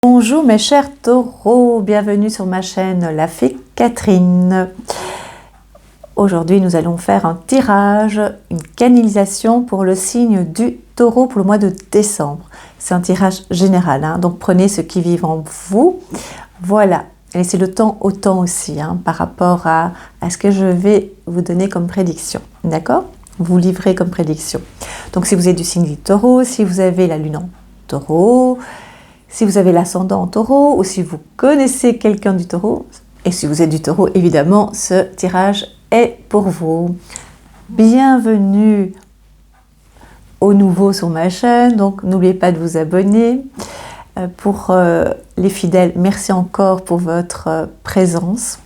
Bonjour mes chers taureaux, bienvenue sur ma chaîne La Fée Catherine. Aujourd'hui nous allons faire un tirage, une canalisation pour le signe du taureau pour le mois de décembre. C'est un tirage général, donc prenez ce qui vit en vous. Voilà, laissez le temps au temps aussi par rapport à ce que je vais vous donner comme prédiction. D'accord ? Vous livrez comme prédiction. Donc si vous êtes du signe du taureau, si vous avez la lune en taureau, si vous avez l'ascendant en taureau ou si vous connaissez quelqu'un du taureau, et si vous êtes du taureau, évidemment, ce tirage est pour vous. Bienvenue aux nouveaux sur ma chaîne, donc n'oubliez pas de vous abonner. Pour les fidèles, merci encore pour votre présence.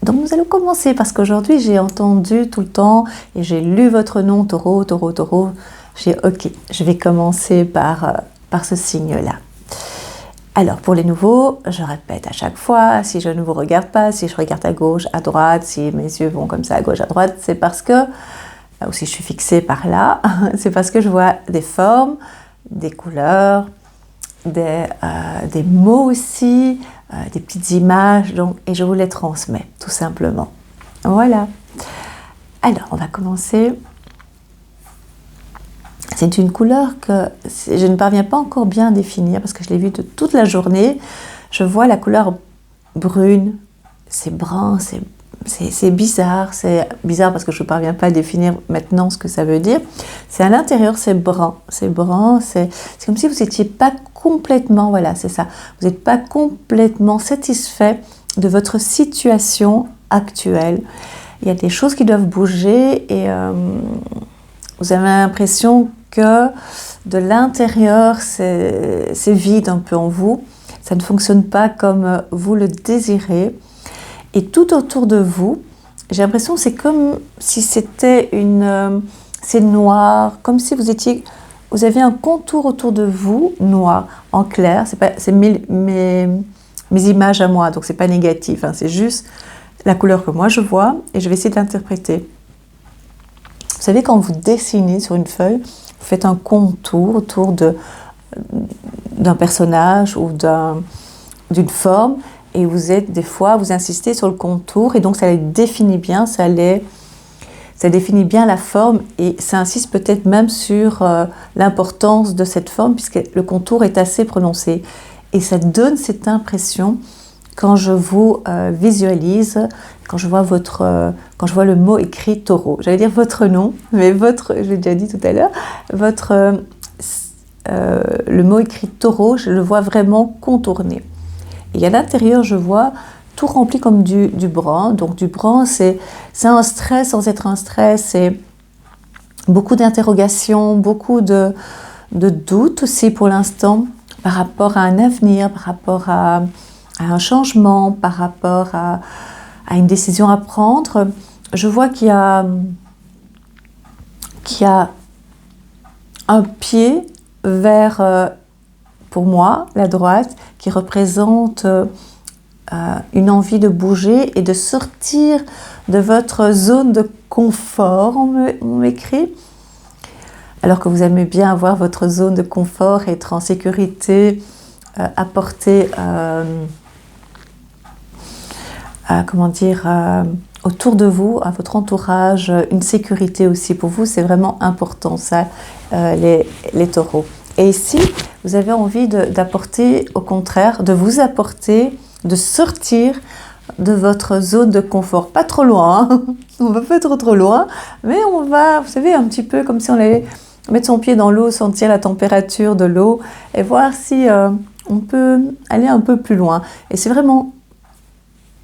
Donc nous allons commencer parce qu'aujourd'hui j'ai entendu tout le temps et j'ai lu votre nom, taureau, taureau, taureau. J'ai ok, je vais commencer par ce signe-là. Alors pour les nouveaux, je répète à chaque fois, si je ne vous regarde pas, si je regarde à gauche, à droite, si mes yeux vont comme ça à gauche, à droite, c'est parce que, ou si je suis fixée par là, c'est parce que je vois des formes, des couleurs, des mots aussi, des petites images, donc, et je vous les transmets, tout simplement. Voilà. Alors, on va commencer. C'est une couleur que je ne parviens pas encore bien à définir parce que je l'ai vue de toute la journée. Je vois la couleur brune, c'est brun, c'est bizarre. C'est bizarre parce que je ne parviens pas à définir maintenant ce que ça veut dire. C'est à l'intérieur, c'est brun. C'est brun, c'est comme si vous n'étiez pas complètement, voilà, c'est ça. Vous n'êtes pas complètement satisfait de votre situation actuelle. Il y a des choses qui doivent bouger et vous avez l'impression que de l'intérieur, c'est vide un peu en vous. Ça ne fonctionne pas comme vous le désirez. Et tout autour de vous, j'ai l'impression que c'est comme si c'était c'est noir, comme si vous aviez un contour autour de vous, noir, en clair. C'est mes images à moi, donc c'est pas négatif, c'est juste la couleur que moi je vois et je vais essayer de l'interpréter. Vous savez, quand vous dessinez sur une feuille, vous faites un contour autour d'un personnage ou d'une forme et des fois, vous insistez sur le contour et donc ça les définit bien, ça définit bien la forme et ça insiste peut-être même sur l'importance de cette forme puisque le contour est assez prononcé. Et ça donne cette impression quand je vous visualise, quand je vois le mot écrit taureau. J'allais dire votre nom, mais je l'ai déjà dit tout à l'heure, le mot écrit taureau, je le vois vraiment contourné. Et à l'intérieur, je vois tout rempli comme du brun. Donc du brun, c'est un stress sans être un stress, c'est beaucoup d'interrogations, beaucoup de doutes aussi pour l'instant par rapport à un avenir, par rapport à un changement, par rapport à une décision à prendre. Je vois qu'il y a un pied vers, pour moi, la droite, qui représente une envie de bouger et de sortir de votre zone de confort, on m'écrit. Alors que vous aimez bien avoir votre zone de confort, être en sécurité, apporter autour de vous, à votre entourage, une sécurité aussi. Pour vous, c'est vraiment important ça, les taureaux. Et ici, vous avez envie d'apporter, au contraire, de sortir de votre zone de confort. Pas trop loin, on va pas trop loin, mais on va, vous savez, un petit peu comme si on allait mettre son pied dans l'eau, sentir la température de l'eau et voir si on peut aller un peu plus loin. Et c'est vraiment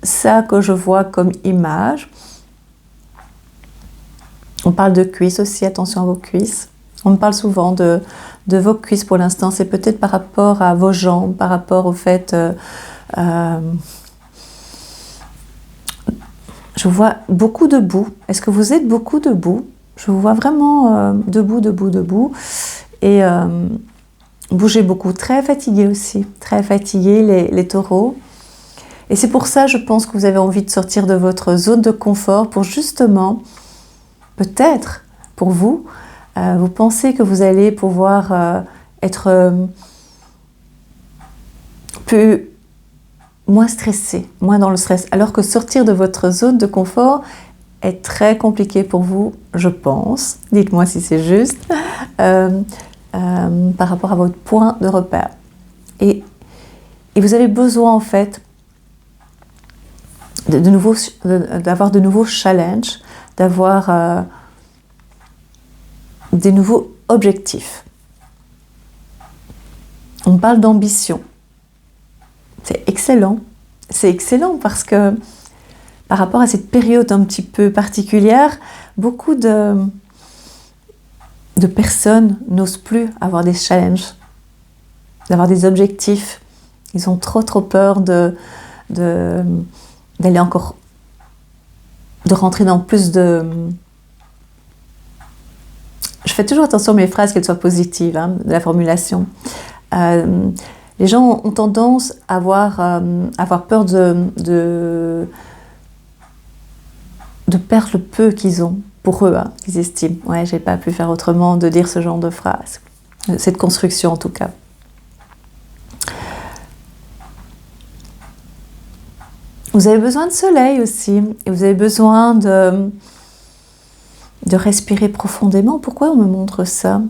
ça que je vois comme image. On parle de cuisses aussi, attention à vos cuisses. On me parle souvent de vos cuisses pour l'instant. C'est peut-être par rapport à vos jambes, par rapport au fait... je vois beaucoup debout. Est-ce que vous êtes beaucoup debout ? Je vous vois vraiment debout. Et bougez beaucoup. Très fatigué aussi. Très fatigué, les taureaux. Et c'est pour ça, je pense que vous avez envie de sortir de votre zone de confort pour justement, peut-être, pour vous, vous pensez que vous allez pouvoir être plus moins stressé, moins dans le stress. Alors que sortir de votre zone de confort est très compliqué pour vous, je pense. Dites-moi si c'est juste, par rapport à votre point de repère. Et vous avez besoin en fait d'avoir de nouveaux challenges, d'avoir des nouveaux objectifs. On parle d'ambition. C'est excellent. C'est excellent parce que par rapport à cette période un petit peu particulière, beaucoup de personnes n'osent plus avoir des challenges, d'avoir des objectifs. Ils ont trop peur d'aller encore, de rentrer dans plus de... Je fais toujours attention à mes phrases, qu'elles soient positives, de la formulation. Les gens ont tendance à avoir peur de perdre le peu qu'ils ont pour eux, qu'ils estiment. Ouais, j'ai pas pu faire autrement de dire ce genre de phrase. Cette construction en tout cas. Vous avez besoin de soleil aussi, et vous avez besoin de respirer profondément. Pourquoi on me montre ça ?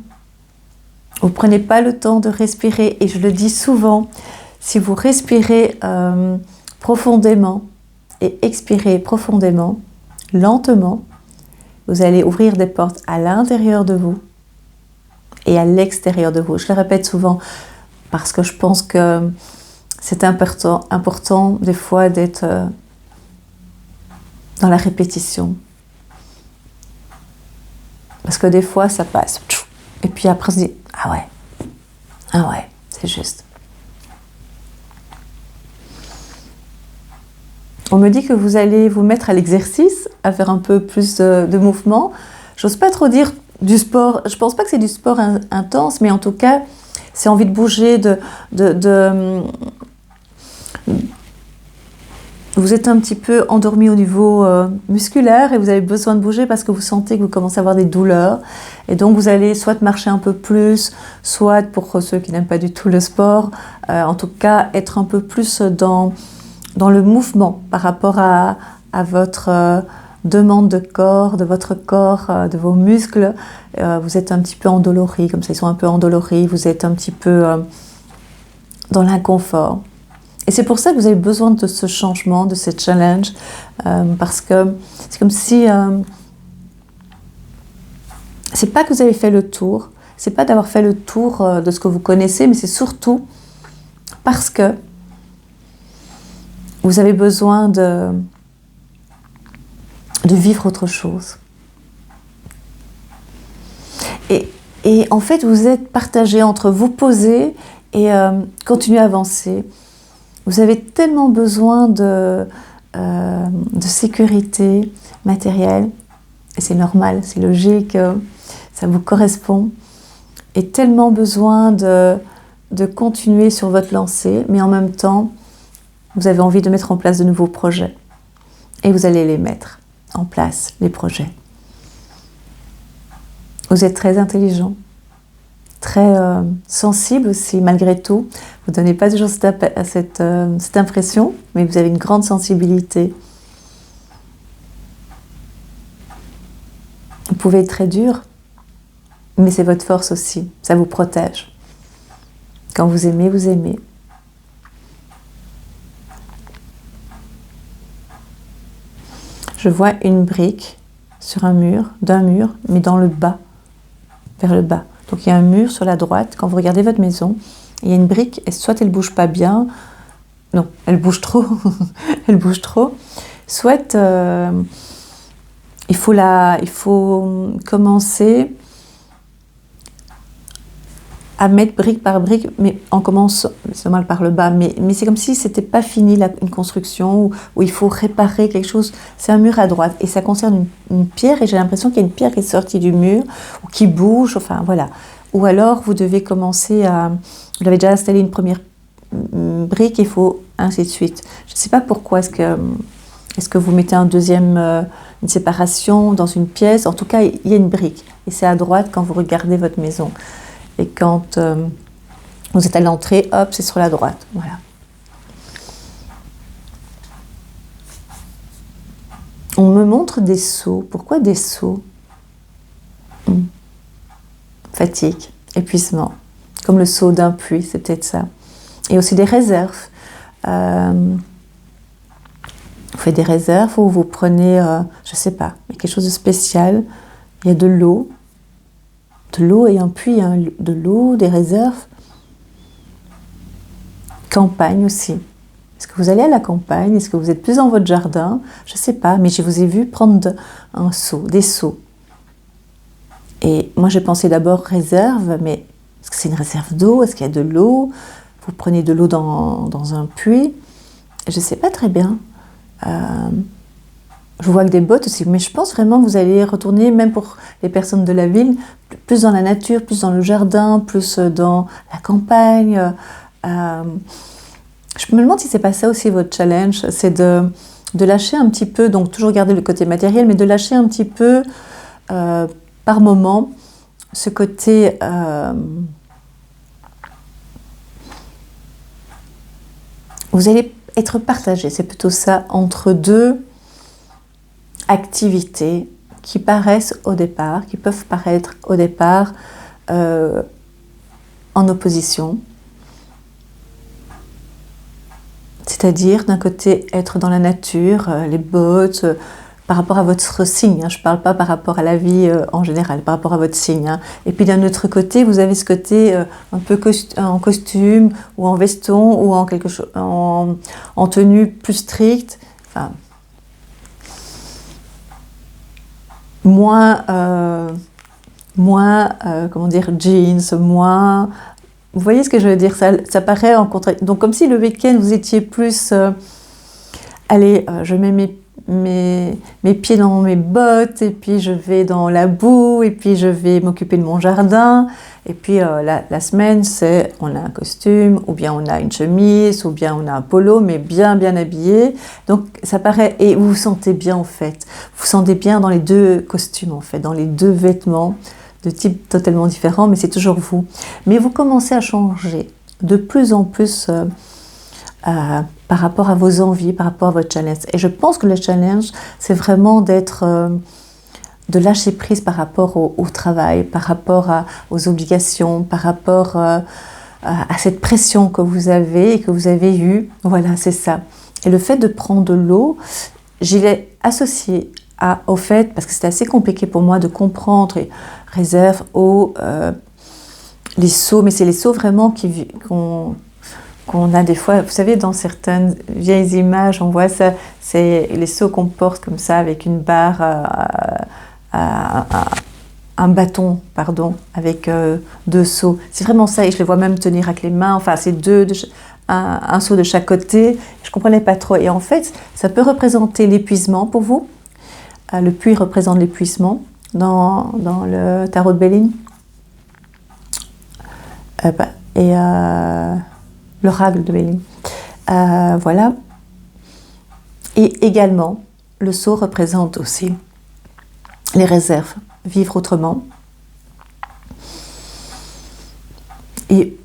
Vous ne prenez pas le temps de respirer, et je le dis souvent, si vous respirez profondément et expirez profondément, lentement, vous allez ouvrir des portes à l'intérieur de vous et à l'extérieur de vous. Je le répète souvent parce que je pense que c'est important des fois d'être dans la répétition. Parce que des fois, ça passe. Et puis après, on se dit, ah ouais, c'est juste. On me dit que vous allez vous mettre à l'exercice, à faire un peu plus de mouvement. J'ose pas trop dire du sport. Je pense pas que c'est du sport intense, mais en tout cas, c'est envie de bouger, vous êtes un petit peu endormi au niveau musculaire et vous avez besoin de bouger parce que vous sentez que vous commencez à avoir des douleurs. Et donc vous allez soit marcher un peu plus, soit pour ceux qui n'aiment pas du tout le sport, en tout cas être un peu plus dans le mouvement par rapport à votre demande de corps, de votre corps, de vos muscles. Vous êtes un petit peu endoloris, comme ça ils sont un peu endoloris, vous êtes un petit peu dans l'inconfort. Et c'est pour ça que vous avez besoin de ce changement, de ce challenge, parce que c'est comme si... c'est pas que vous avez fait le tour, c'est pas d'avoir fait le tour de ce que vous connaissez, mais c'est surtout parce que vous avez besoin de vivre autre chose. Et en fait, vous êtes partagé entre vous poser et continuer à avancer. Vous avez tellement besoin de sécurité matérielle, et c'est normal, c'est logique, ça vous correspond, et tellement besoin de continuer sur votre lancée, mais en même temps, vous avez envie de mettre en place de nouveaux projets. Et vous allez les mettre en place, les projets. Vous êtes très intelligent, très sensible aussi, malgré tout. Vous ne donnez pas toujours cette impression, mais vous avez une grande sensibilité. Vous pouvez être très dur, mais c'est votre force aussi. Ça vous protège. Quand vous aimez, vous aimez. Je vois une brique sur un mur, d'un mur, mais dans le bas, vers le bas. Donc il y a un mur sur la droite. Quand vous regardez votre maison, il y a une brique, et soit elle bouge pas bien, non, elle bouge trop, elle bouge trop, soit il faut commencer à mettre brique par brique, mais on commence, c'est mal par le bas, mais c'est comme si c'était pas fini une construction où il faut réparer quelque chose. C'est un mur à droite et ça concerne une pierre, et j'ai l'impression qu'il y a une pierre qui est sortie du mur ou qui bouge, enfin voilà. Ou alors vous devez commencer vous avez déjà installé une première brique, il faut ainsi de suite. Je ne sais pas pourquoi est-ce que vous mettez une séparation dans une pièce. En tout cas, il y a une brique et c'est à droite quand vous regardez votre maison. Et quand vous êtes à l'entrée, hop, c'est sur la droite. Voilà. On me montre des sauts. Pourquoi des sauts? Fatigue, épuisement. Comme le saut d'un puits, c'est peut-être ça. Et aussi des réserves. Vous faites des réserves ou vous prenez, je ne sais pas, quelque chose de spécial. Il y a de l'eau et un puits, hein, de l'eau, des réserves. Campagne aussi. Est-ce que vous allez à la campagne? Est-ce que vous êtes plus dans votre jardin? Je ne sais pas, mais je vous ai vu prendre un seau, des seaux. Et moi, j'ai pensé d'abord réserve, mais est-ce que c'est une réserve d'eau? Est-ce qu'il y a de l'eau? Vous prenez de l'eau dans un puits? Je ne sais pas très bien. Je vois que des bottes aussi, mais je pense vraiment que vous allez retourner, même pour les personnes de la ville, plus dans la nature, plus dans le jardin, plus dans la campagne. Je me demande si c'est pas ça aussi votre challenge, c'est de lâcher un petit peu, donc toujours garder le côté matériel, mais de lâcher un petit peu par moment ce côté vous allez être partagé, c'est plutôt ça, entre deux activités qui paraissent au départ, qui peuvent paraître au départ en opposition. C'est-à-dire, d'un côté, être dans la nature, les bottes, par rapport à votre signe. Hein, je ne parle pas par rapport à la vie en général, par rapport à votre signe. Hein. Et puis d'un autre côté, vous avez ce côté un peu en costume ou en veston ou en quelque chose, en tenue plus stricte. Enfin, moins comment dire, jeans, moins... Vous voyez ce que je veux dire, ça paraît en contradiction. Donc comme si le week-end vous étiez plus allez, je mets mes pieds dans mes bottes et puis je vais dans la boue et puis je vais m'occuper de mon jardin. Et puis la semaine, c'est on a un costume ou bien on a une chemise ou bien on a un polo, mais bien habillé. Donc ça paraît, et vous vous sentez bien en fait. Vous vous sentez bien dans les deux costumes en fait, dans les deux vêtements de type totalement différent, mais c'est toujours vous. Mais vous commencez à changer de plus en plus par rapport à vos envies, par rapport à votre challenge. Et je pense que le challenge, c'est vraiment de lâcher prise par rapport au travail, par rapport aux obligations, par rapport à cette pression que vous avez et que vous avez eue. Voilà, c'est ça. Et le fait de prendre de l'eau, j'y l'ai associé au fait, parce que c'était assez compliqué pour moi de comprendre les réserves, eau, les seaux, mais c'est les seaux vraiment qu'on a des fois, vous savez, dans certaines vieilles images, on voit ça, c'est les seaux qu'on porte comme ça, avec une barre, un bâton, pardon, avec deux seaux. C'est vraiment ça, et je les vois même tenir avec les mains, enfin, c'est un seau de chaque côté. Je ne comprenais pas trop. Et en fait, ça peut représenter l'épuisement pour vous. Le puits représente l'épuisement dans le tarot de Béline. Et l'oracle de Béline. Voilà. Et également, le seau représente aussi les réserves, vivre autrement. Et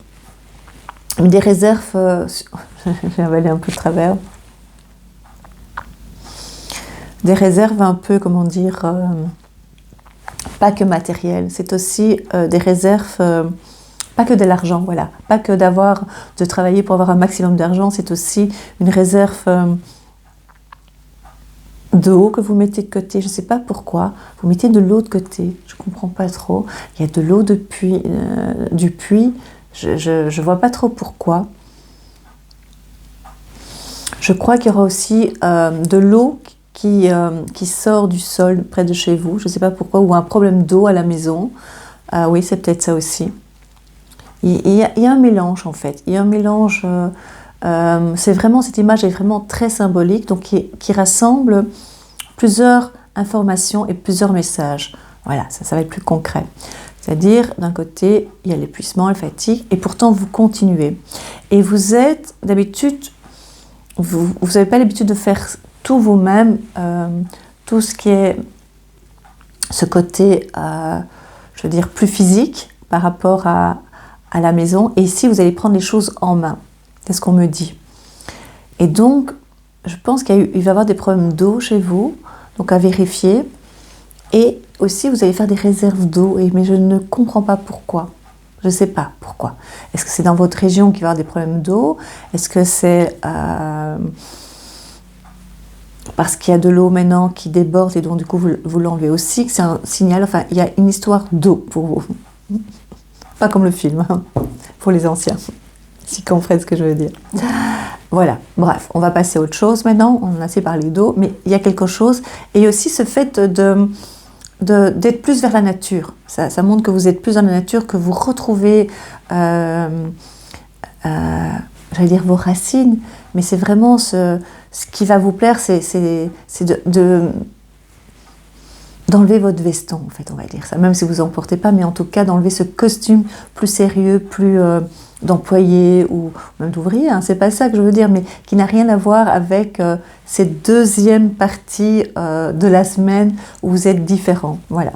des réserves, j'ai avalé un peu de travers, des réserves un peu, comment dire, pas que matérielles, c'est aussi des réserves, pas que de l'argent, voilà, pas que de travailler pour avoir un maximum d'argent, c'est aussi une réserve d'eau que vous mettez de côté, je ne sais pas pourquoi, vous mettez de l'eau de côté, je ne comprends pas trop, il y a de l'eau du puits, je ne vois pas trop pourquoi. Je crois qu'il y aura aussi de l'eau qui sort du sol près de chez vous, je ne sais pas pourquoi, ou un problème d'eau à la maison, oui c'est peut-être ça aussi. Il y a un mélange en fait, il y a un mélange, c'est vraiment, cette image est vraiment très symbolique, donc qui rassemble plusieurs informations et plusieurs messages. Voilà, ça va être plus concret. C'est-à-dire, d'un côté, il y a l'épuisement, la fatigue, et pourtant vous continuez. Et vous êtes, d'habitude, vous n'avez pas l'habitude de faire tout vous-même, tout ce qui est ce côté, je veux dire, plus physique par rapport à la maison. Et ici, vous allez prendre les choses en main. C'est ce qu'on me dit. Et donc, je pense qu'il va y avoir des problèmes d'eau chez vous, donc à vérifier. Et aussi, vous allez faire des réserves d'eau, mais je ne comprends pas pourquoi. Je ne sais pas pourquoi. Est-ce que c'est dans votre région qu'il va y avoir des problèmes d'eau? Est-ce que c'est parce qu'il y a de l'eau maintenant qui déborde et donc du coup vous l'enlevez aussi, que c'est un signal? Enfin, il y a une histoire d'eau pour vous. Pas comme le film, hein, pour les anciens, si comprennent ce que je veux dire. Voilà, bref, on va passer à autre chose maintenant. On a assez parlé d'eau, mais il y a quelque chose. Et aussi ce fait d'être plus vers la nature. Ça montre que vous êtes plus dans la nature, que vous retrouvez, j'allais dire vos racines, mais c'est vraiment ce qui va vous plaire, c'est d'enlever votre veston, en fait, on va dire ça, même si vous n'en portez pas, mais en tout cas d'enlever ce costume plus sérieux, plus d'employé ou même d'ouvrier, hein, c'est pas ça que je veux dire, mais qui n'a rien à voir avec cette deuxième partie de la semaine où vous êtes différent, voilà.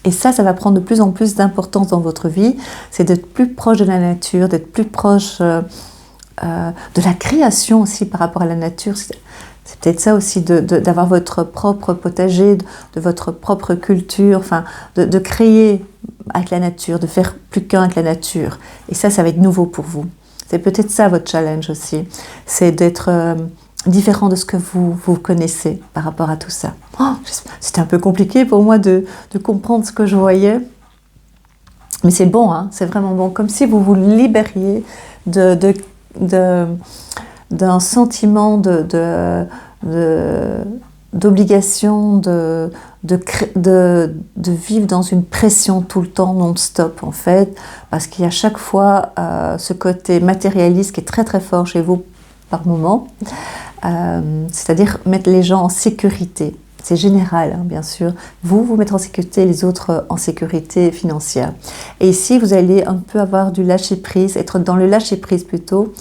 Et ça va prendre de plus en plus d'importance dans votre vie, c'est d'être plus proche de la nature, d'être plus proche de la création aussi par rapport à la nature. C'est peut-être ça aussi, d'avoir votre propre potager, de votre propre culture, enfin, de créer avec la nature, de faire plus qu'un avec la nature. Et ça va être nouveau pour vous. C'est peut-être ça votre challenge aussi, c'est d'être différent de ce que vous connaissez par rapport à tout ça. Oh, c'était un peu compliqué pour moi de comprendre ce que je voyais, mais c'est bon, hein, c'est vraiment bon, comme si vous vous libériez d'un sentiment d'obligation de vivre dans une pression tout le temps, non-stop en fait, parce qu'il y a chaque fois ce côté matérialiste qui est très très fort chez vous par moment, c'est-à-dire mettre les gens en sécurité. C'est général, hein, bien sûr. Vous mettre en sécurité, les autres en sécurité financière. Et ici, vous allez un peu avoir du lâcher-prise, être dans le lâcher-prise plutôt,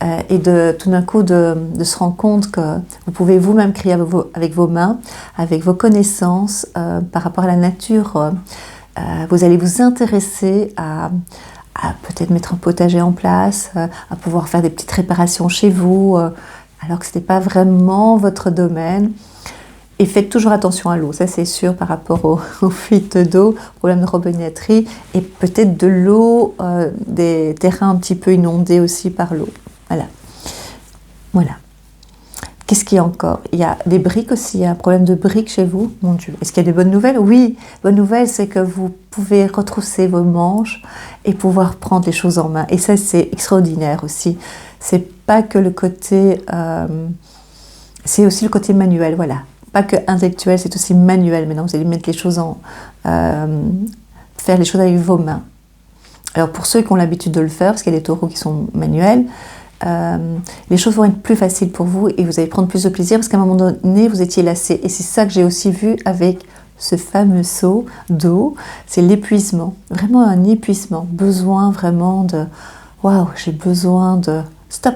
et tout d'un coup de se rendre compte que vous pouvez vous-même créer avec vos mains, avec vos connaissances, par rapport à la nature. Vous allez vous intéresser à peut-être mettre un potager en place, à pouvoir faire des petites réparations chez vous, alors que ce n'était pas vraiment votre domaine. Et faites toujours attention à l'eau, ça c'est sûr, par rapport aux fuites d'eau, problème de robinetterie, et peut-être de l'eau, des terrains un petit peu inondés aussi par l'eau. Voilà. Qu'est-ce qu'il y a encore? Il y a des briques aussi, il y a un problème de briques chez vous. Mon Dieu, est-ce qu'il y a des bonnes nouvelles? Oui, bonne nouvelle, c'est que vous pouvez retrousser vos manches et pouvoir prendre les choses en main. Et ça, c'est extraordinaire aussi. C'est pas que le côté... c'est aussi le côté manuel, voilà. Pas que intellectuel, c'est aussi manuel. Maintenant, vous allez mettre les choses faire les choses avec vos mains. Alors, pour ceux qui ont l'habitude de le faire, parce qu'il y a des taureaux qui sont manuels, les choses vont être plus faciles pour vous et vous allez prendre plus de plaisir parce qu'à un moment donné, vous étiez lassé. Et c'est ça que j'ai aussi vu avec ce fameux seau d'eau, c'est l'épuisement. Vraiment un épuisement. Besoin vraiment de... Waouh, j'ai besoin de... Stop!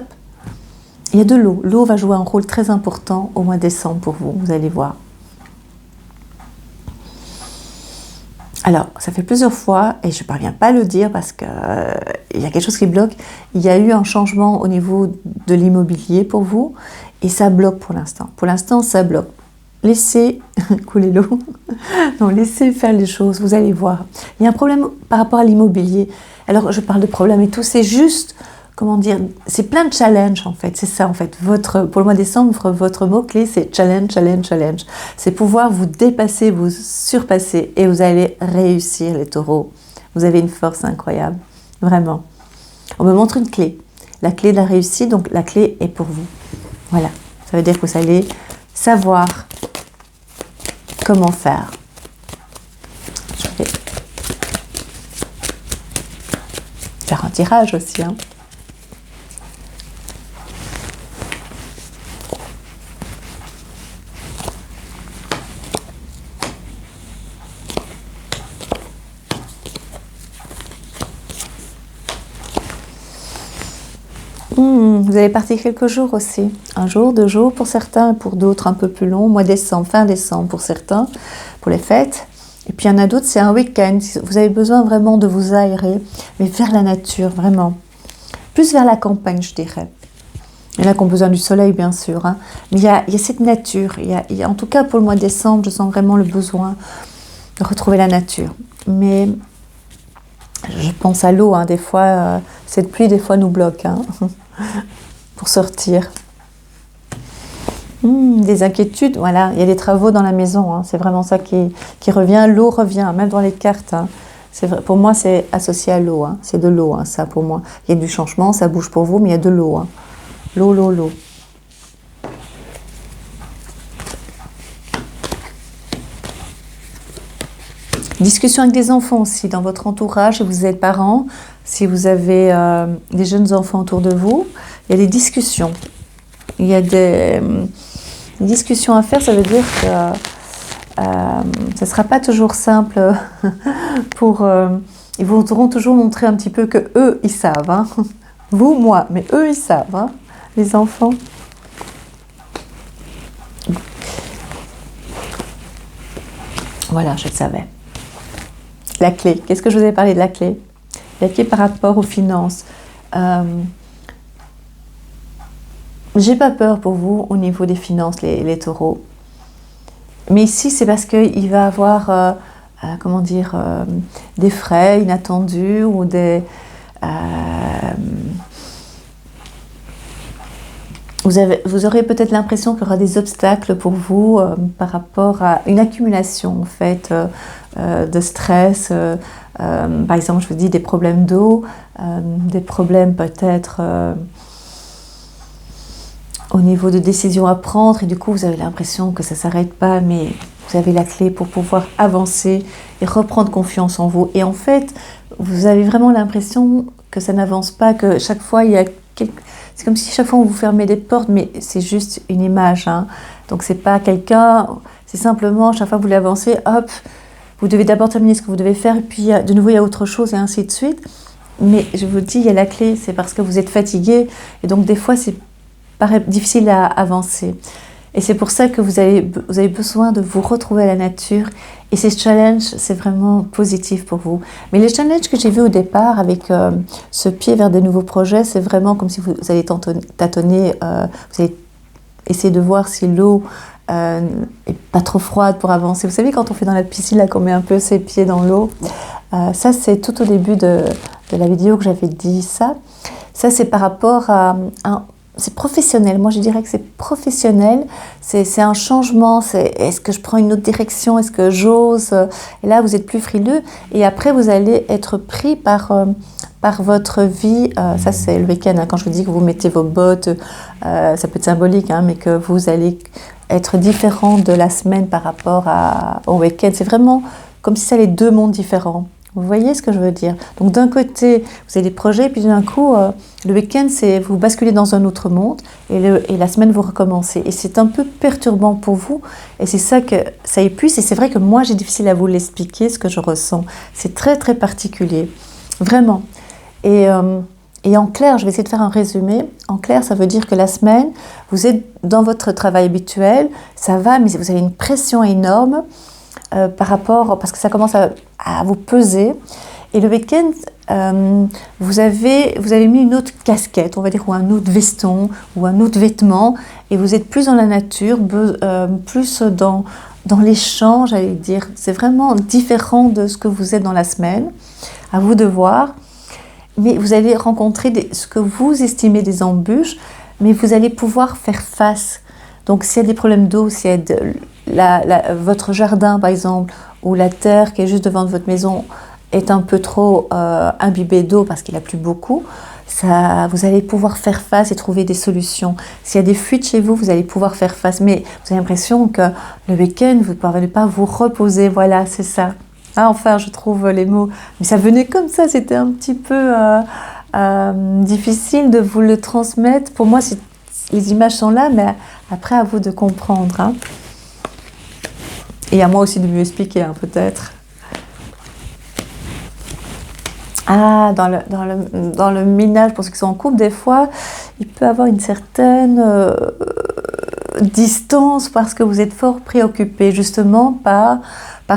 Il y a de l'eau. L'eau va jouer un rôle très important au mois de décembre pour vous, vous allez voir. Alors, ça fait plusieurs fois, et je ne parviens pas à le dire parce qu'il y a quelque chose qui bloque. Il y a eu un changement au niveau de l'immobilier pour vous, et ça bloque pour l'instant. Pour l'instant, ça bloque. Laissez couler l'eau. Non, laissez faire les choses, vous allez voir. Il y a un problème par rapport à l'immobilier. Alors, je parle de problème et tout, c'est juste... Comment dire, c'est plein de challenges en fait, c'est ça en fait. Pour le mois de décembre, votre mot-clé c'est challenge, challenge, challenge. C'est pouvoir vous dépasser, vous surpasser et vous allez réussir les taureaux. Vous avez une force incroyable, vraiment. On me montre une clé, la clé de la réussite, donc la clé est pour vous. Voilà, ça veut dire que vous allez savoir comment faire. Je vais faire un tirage aussi, hein. Vous allez partir quelques jours aussi. Un jour, 2 jours pour certains, pour d'autres un peu plus long. Mois de décembre, fin décembre pour certains, pour les fêtes. Et puis il y en a d'autres, c'est un week-end. Vous avez besoin vraiment de vous aérer, mais vers la nature, vraiment. Plus vers la campagne, je dirais. Il y en a qui ont besoin du soleil, bien sûr. Hein. Mais il y a cette nature. En tout cas, pour le mois de décembre, je sens vraiment le besoin de retrouver la nature. Mais je pense à l'eau. Hein. Des fois, cette pluie, des fois, nous bloque hein, pour sortir. Des inquiétudes, voilà. Il y a des travaux dans la maison. Hein. C'est vraiment ça qui revient. L'eau revient, même dans les cartes. Hein. C'est vrai, pour moi, c'est associé à l'eau. Hein. C'est de l'eau, hein, ça, pour moi. Il y a du changement, ça bouge pour vous, mais il y a de l'eau. Hein. L'eau. Discussion avec des enfants aussi, dans votre entourage, si vous êtes parents, si vous avez des jeunes enfants autour de vous, il y a des discussions. Il y a des discussions à faire, ça veut dire que ça ne sera pas toujours simple pour... ils voudront toujours montrer un petit peu que eux, ils savent. Hein. Vous, moi, mais eux, ils savent, hein, les enfants. Voilà, je le savais. La clé. Qu'est-ce que je vous ai parlé de la clé? La clé par rapport aux finances. J'ai pas peur pour vous au niveau des finances, les taureaux. Mais ici, c'est parce qu'il va avoir, des frais inattendus ou des... vous aurez peut-être l'impression qu'il y aura des obstacles pour vous par rapport à une accumulation en fait de stress. Par exemple, je vous dis des problèmes d'eau, des problèmes peut-être au niveau de décisions à prendre et du coup vous avez l'impression que ça ne s'arrête pas, mais vous avez la clé pour pouvoir avancer et reprendre confiance en vous. Et en fait, vous avez vraiment l'impression que ça n'avance pas, que chaque fois il y a c'est comme si chaque fois on vous fermait des portes, mais c'est juste une image. Hein. Donc c'est pas quelqu'un, c'est simplement chaque fois que vous voulez avancer, hop, vous devez d'abord terminer ce que vous devez faire, et puis de nouveau il y a autre chose et ainsi de suite. Mais je vous dis, il y a la clé, c'est parce que vous êtes fatigué, et donc des fois c'est paraît difficile à avancer. Et c'est pour ça que vous avez besoin de vous retrouver à la nature. Et ces challenges, c'est vraiment positif pour vous. Mais les challenges que j'ai vus au départ avec ce pied vers des nouveaux projets, c'est vraiment comme si vous allez tâtonner, vous allez essayer de voir si l'eau est pas trop froide pour avancer. Vous savez, quand on fait dans la piscine, là, qu'on met un peu ses pieds dans l'eau, ça c'est tout au début de la vidéo que j'avais dit ça. Ça c'est par rapport à c'est professionnel, moi je dirais que c'est professionnel, c'est un changement, est-ce que je prends une autre direction, est-ce que j'ose, et là vous êtes plus frileux, et après vous allez être pris par votre vie, ça c'est le week-end, hein, quand je vous dis que vous mettez vos bottes, ça peut être symbolique, hein, mais que vous allez être différent de la semaine par rapport au week-end, c'est vraiment comme si ça allait deux mondes différents. Vous voyez ce que je veux dire? Donc d'un côté, vous avez des projets, puis d'un coup, le week-end, c'est vous basculez dans un autre monde, et la semaine, vous recommencez. Et c'est un peu perturbant pour vous, et c'est ça que ça épuise. Et c'est vrai que moi, j'ai difficile à vous l'expliquer, ce que je ressens. C'est très, très particulier, vraiment. Et en clair, je vais essayer de faire un résumé. En clair, ça veut dire que la semaine, vous êtes dans votre travail habituel, ça va, mais vous avez une pression énorme, parce que ça commence à vous peser. Et le week-end, vous avez mis une autre casquette, on va dire, ou un autre veston, ou un autre vêtement, et vous êtes plus dans la nature, plus dans les champs, j'allais dire. C'est vraiment différent de ce que vous êtes dans la semaine, à vous de voir. Mais vous allez rencontrer ce que vous estimez des embûches, mais vous allez pouvoir faire face. Donc s'il y a des problèmes d'eau, s'il y a votre jardin par exemple, ou la terre qui est juste devant votre maison est un peu trop imbibée d'eau parce qu'il a plu beaucoup, vous allez pouvoir faire face et trouver des solutions. S'il y a des fuites chez vous, vous allez pouvoir faire face. Mais vous avez l'impression que le week-end, vous ne parvenez pas à vous reposer. Voilà, c'est ça. Ah, enfin, je trouve les mots. Mais ça venait comme ça, c'était un petit peu difficile de vous le transmettre. Pour moi, les images sont là, mais après, à vous de comprendre. Hein. Et à moi aussi de mieux expliquer, hein, peut-être. Ah, dans le ménage, pour ceux qui sont en couple, des fois, il peut y avoir une certaine distance parce que vous êtes fort préoccupé, justement, par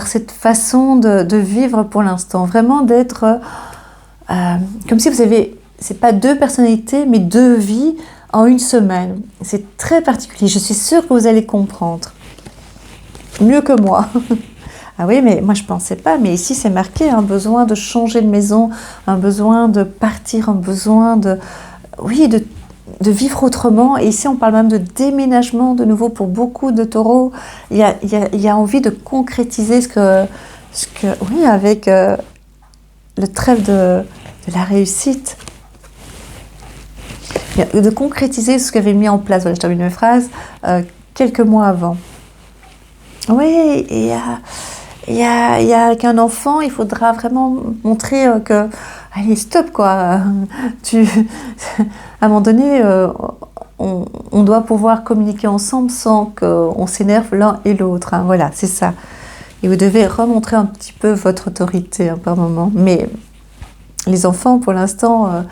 cette façon de vivre pour l'instant. Vraiment d'être comme si vous avez, c'est pas deux personnalités, mais deux vies en une semaine. C'est très particulier. Je suis sûre que vous allez comprendre. Mieux que moi. Ah oui, mais moi je ne pensais pas. Mais ici, c'est marqué un besoin de changer de maison, un besoin de partir, un besoin de... Oui, de vivre autrement. Et ici, on parle même de déménagement de nouveau pour beaucoup de taureaux. Il y a envie de concrétiser ce que oui, avec le trêve de la réussite. De concrétiser ce qu'avait mis en place, voilà, je termine mes phrases, quelques mois avant. Oui, avec un enfant, il faudra vraiment montrer que, allez, stop, quoi. À un moment donné, on doit pouvoir communiquer ensemble sans qu'on s'énerve l'un et l'autre. Hein, voilà, c'est ça. Et vous devez remontrer un petit peu votre autorité hein, par moment. Mais les enfants, pour l'instant,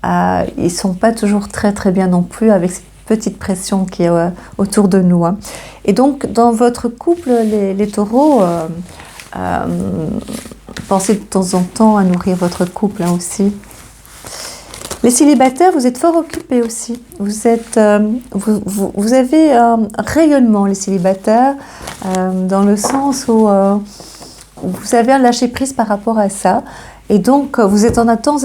ils ne sont pas toujours très très bien non plus avec cette petite pression qui est autour de nous. Hein. Et donc, dans votre couple, les taureaux, pensez de temps en temps à nourrir votre couple hein, aussi. Les célibataires, vous êtes fort occupés aussi. Vous avez un rayonnement, les célibataires, dans le sens où vous avez un lâcher-prise par rapport à ça. Et donc, vous êtes en attente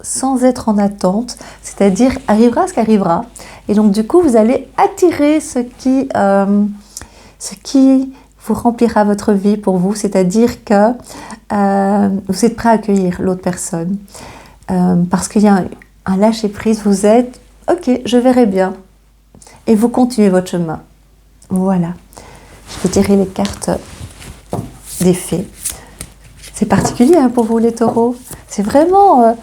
sans être en attente, c'est-à-dire arrivera ce qu'arrivera. Et donc, du coup, vous allez attirer ce qui vous remplira votre vie pour vous, c'est-à-dire que vous êtes prêt à accueillir l'autre personne. Parce qu'il y a un lâcher-prise, vous êtes « Ok, je verrai bien ». Et vous continuez votre chemin. Voilà. Je vais tirer les cartes des fées. C'est particulier hein, pour vous les taureaux. C'est vraiment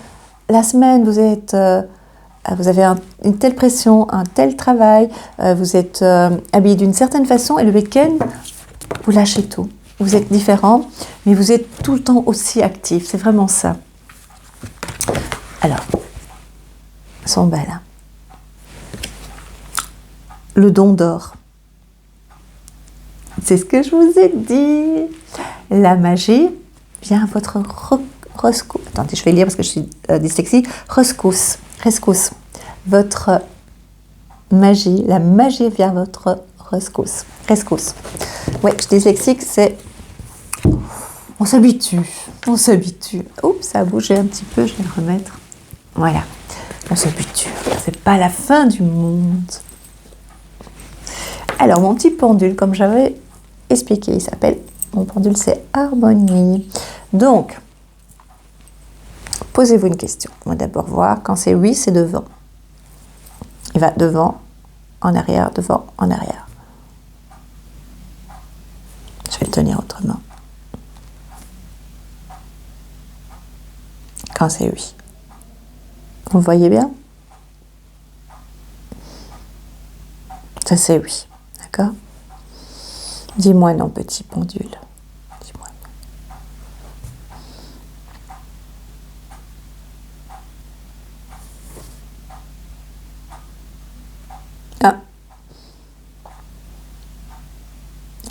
la semaine, vous avez une telle pression, un tel travail, vous êtes habillé d'une certaine façon et le week-end, vous lâchez tout. Vous êtes différent, mais vous êtes tout le temps aussi actif. C'est vraiment ça. Alors, elles sont belles. Hein. Le don d'or. C'est ce que je vous ai dit. La magie vient à votre rescousse. Attendez, je vais lire parce que je suis dyslexique. Rescousse. Votre magie. La magie vient à votre rescousse. Oui, je suis dyslexique, c'est... On s'habitue. Oups, ça a bougé un petit peu, je vais le remettre. Voilà, on s'habitue. C'est pas la fin du monde. Alors, mon petit pendule, comme j'avais expliqué, mon pendule, c'est Harmonie. Donc, posez-vous une question. On va d'abord voir, quand c'est oui, c'est devant. Il va devant, en arrière, devant, en arrière. Je vais le tenir autrement. Quand c'est oui. Vous voyez bien? Ça c'est oui, d'accord? Dis-moi non, petit pendule. Dis-moi non. Ah.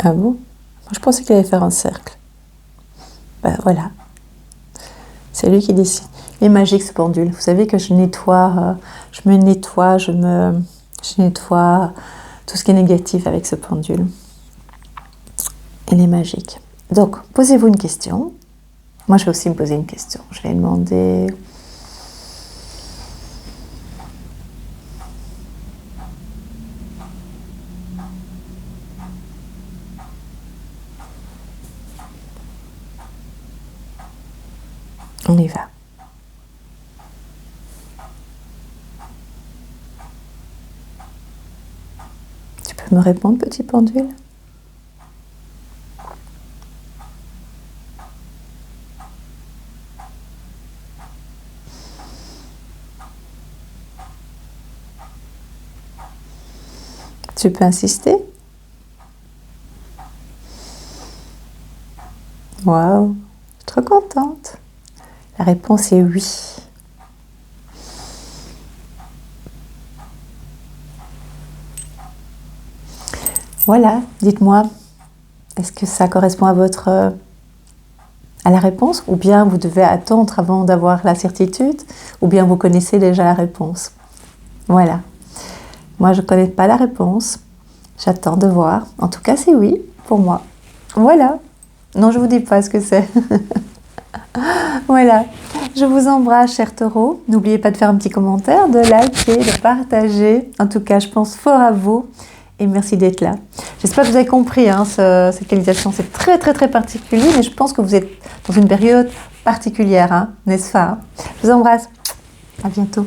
Ah bon? Moi, je pensais qu'il allait faire un cercle. Ben voilà. C'est lui qui décide. Il est magique ce pendule. Vous savez que je nettoie, je nettoie tout ce qui est négatif avec ce pendule. Il est magique. Donc, posez-vous une question. Moi, je vais aussi me poser une question. Je vais demander... On y va. Tu peux me répondre, petit pendule? Tu peux insister? Waouh, je suis trop contente. La réponse est oui. Voilà, dites-moi, est-ce que ça correspond à la réponse, ou bien vous devez attendre avant d'avoir la certitude, ou bien vous connaissez déjà la réponse. Voilà. Moi, je ne connais pas la réponse. J'attends de voir. En tout cas, c'est oui pour moi. Voilà. Non, je ne vous dis pas ce que c'est. Voilà. Je vous embrasse, chers taureaux. N'oubliez pas de faire un petit commentaire, de liker, de partager. En tout cas, je pense fort à vous. Et merci d'être là. J'espère que vous avez compris hein, cette canalisation. C'est très, très, très particulier. Mais je pense que vous êtes dans une période particulière, hein, n'est-ce pas? Je vous embrasse. À bientôt.